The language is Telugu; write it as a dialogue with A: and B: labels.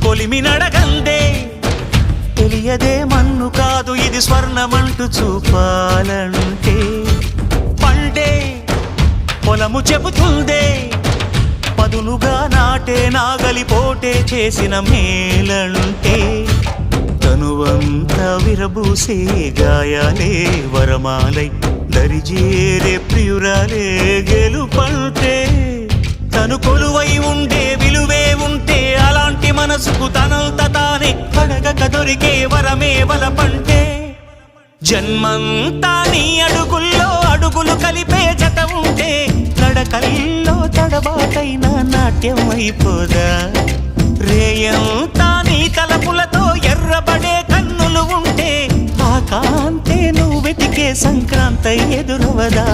A: కొలిమి నడగందే తెలియదే మన్ను కాదు ఇది స్వర్ణమంటూ చూపాలంటే పండే పొలము చెబుతుందే పదునుగా నాటే నాగలిపోటే చేసిన మేలంటే తనువంతా విరబూసే గాయాలే వరమాలై దరిజేరే ప్రియురాలే గెలుపంటే తను కొలువై ఉండే విలువే ఉంటే అలాంటి మనసుకు తనంత తానే అడగక దొరికే వరమే వలపంటే జన్మంతా నీ అడుగుల్లో అడుగులు కలిపే జత ఉంటే నడకల్లో తడబాటైన నాట్యం అయిపోదా రేయంతా నీ తలపులతో ఎర్రబడే కన్నులు ఉంటే ఆ కాంతే నువ్వు వెతికే సంక్రాంతి ఎదురవదా